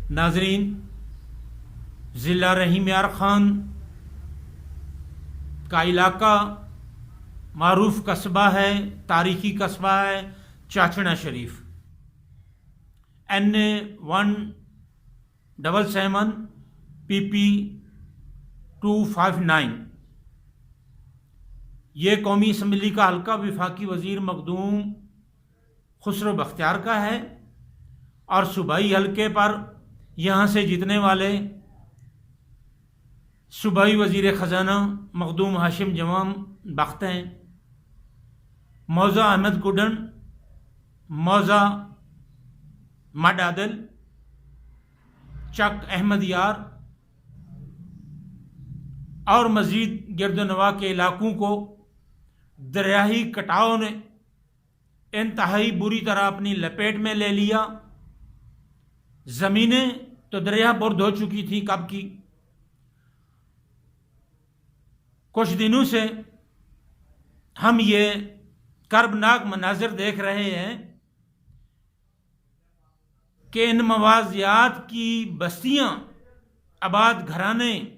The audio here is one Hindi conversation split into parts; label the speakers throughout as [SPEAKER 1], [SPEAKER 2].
[SPEAKER 1] नाजरीन, ज़िला रहीम यार ख़ान का इलाका मारूफ कस्बा है, तारीखी कस्बा है चाचना शरीफ। NA 177 PP 259। ये कौमी असम्बली का हल्का वफाकी वज़ीर मखदूम खुसरो बख्तियार का है और सूबाई हल्के पर यहाँ से जीतने वाले सूबाई वज़ीर ख़जाना मखदूम हाशिम जवाम बख्त हैं। मौज़ा अहमद गुडन, मौज़ा मडादल, चक अहमद यार और मज़ीद गिरदोनवा के इलाकों को दरियाई कटाव ने इंतहाई बुरी तरह अपनी लपेट में ले लिया। ज़मीनें तो दरिया बुर्द हो चुकी थी कब की। कुछ दिनों से हम ये कर्बनाक मनाजिर देख रहे हैं कि इन मवाजियात की बस्तियां, आबाद घराने,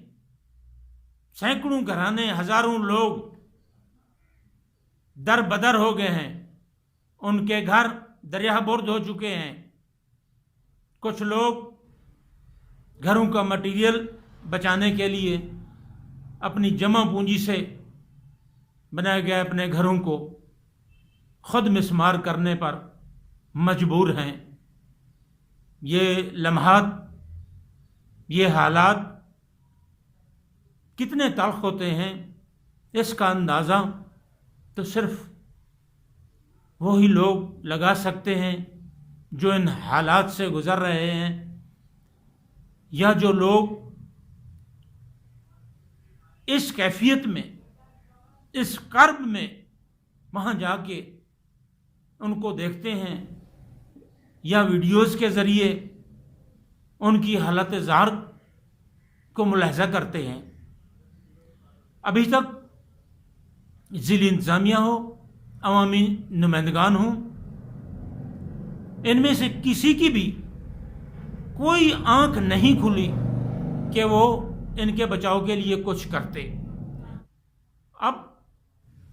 [SPEAKER 1] सैकड़ों घराने, हजारों लोग दर बदर हो गए हैं। उनके घर दरिया बुर्द हो चुके हैं। कुछ लोग घरों का मटीरियल बचाने के लिए अपनी जमा पूंजी से बनाए गए अपने घरों को खुद मिस्मार करने पर मजबूर हैं। ये लम्हात, ये हालात कितने तल्ख होते हैं, इसका अंदाज़ा तो सिर्फ वही लोग लगा सकते हैं जो इन हालात से गुज़र रहे हैं, या जो लोग इस कैफियत में, इस कर्ब में वहाँ जाके उनको देखते हैं या वीडियोज़ के ज़रिए उनकी हालत ज़ार को मुलाहज़ा करते हैं। अभी तक ज़िली इंतज़ामिया हो, अवामी नुमाइंदगान हों, इनमें से किसी की भी कोई आंख नहीं खुली कि वो इनके बचाव के लिए कुछ करते। अब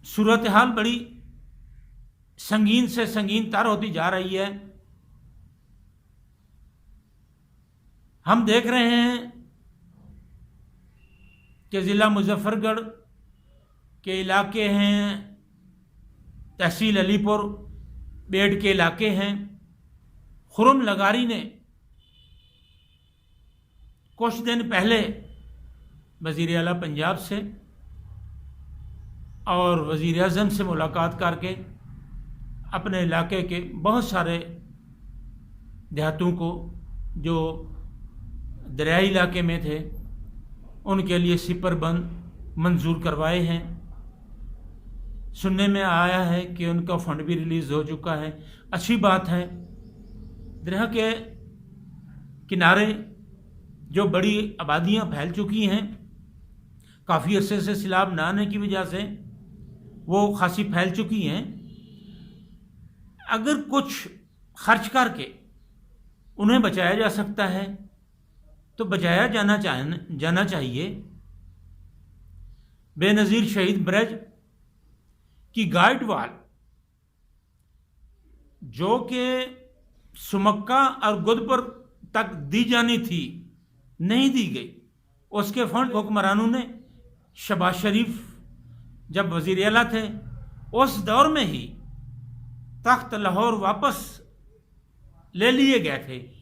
[SPEAKER 1] सूरत हाल बड़ी संगीन से संगीन तर होती जा रही है। हम देख रहे हैं कि ज़िला मुजफ्फरगढ़ के इलाके हैं, तहसील अलीपुर बेड के इलाके हैं। खुर्रम लगारी ने कुछ दिन पहले वज़ीर आला पंजाब से और वज़ीर आज़म से मुलाकात करके अपने इलाके के बहुत सारे देहातों को जो दरियाई इलाके में थे उनके लिए सिपर बंद मंजूर करवाए हैं। सुनने में आया है कि उनका फ़ंड भी रिलीज़ हो चुका है। अच्छी बात है। दरिया के किनारे जो बड़ी आबादियाँ फैल चुकी हैं, काफ़ी अरसे से सैलाब न आने की वजह से वो खासी फैल चुकी हैं। अगर कुछ खर्च करके उन्हें बचाया जा सकता है तो बचाया जाना चाहिए। बेनज़ीर शहीद ब्रिज की गाइड वाल जो कि सुमक्का और गुदपुर तक दी जानी थी, नहीं दी गई। उसके फंड हुक्मरानों ने शहबाज शरीफ जब वज़ीर आला थे उस दौर में ही तख्त लाहौर वापस ले लिए गए थे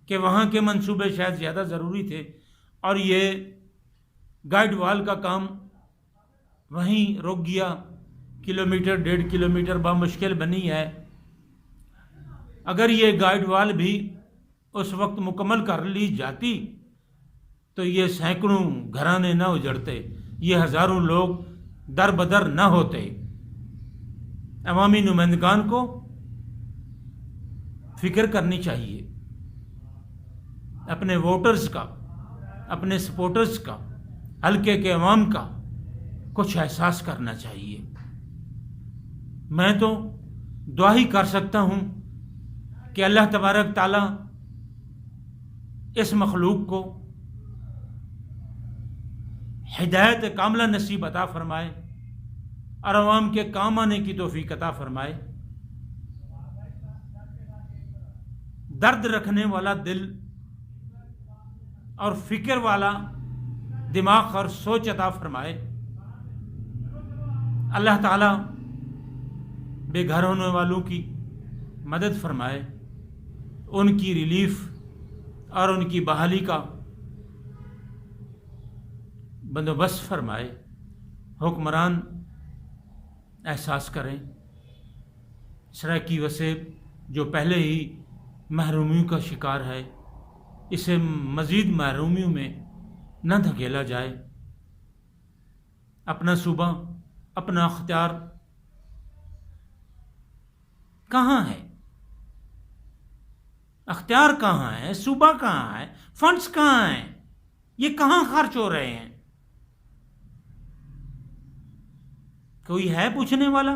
[SPEAKER 1] कि वहाँ के मंसूबे शायद ज़्यादा ज़रूरी थे और ये गाइड वाल का काम वहीं रुक गया। किलोमीटर 1.5 किलोमीटर बामुश्किल बनी है। अगर ये गाइड वाल भी उस वक्त मुकम्मल कर ली जाती तो ये सैकड़ों घराने न उजड़ते, ये हज़ारों लोग दर बदर न होते। अवामी नुमाइंदगान को फिक्र करनी चाहिए, अपने वोटर्स का, अपने सपोर्टर्स का, हल्के के अवाम का कुछ एहसास करना चाहिए। मैं तो दुआ ही कर सकता हूँ कि अल्लाह तबारक ताला इस मखलूक को हिदायत कामला नसीब अता फरमाए और अवाम के काम आने की तौफीक अता फरमाए। दर्द रखने वाला दिल और फिक्र वाला दिमाग और सोच अता फरमाए। अल्लाह ताला बेघर होने वालों की मदद फरमाए, उनकी रिलीफ और उनकी बहाली का बंदोबस्त फरमाए। हुक्मरान एहसास करें शरह की वसेब जो पहले ही महरूमियों का शिकार है, इसे मज़ीद महरूमियों में न धकेला जाए। अपना सूबा, अपना अख्तियार कहाँ है, अख्तियार कहाँ है, सूबा कहाँ है, फंड्स कहाँ हैं, ये कहाँ खर्च हो रहे हैं? कोई है पूछने वाला?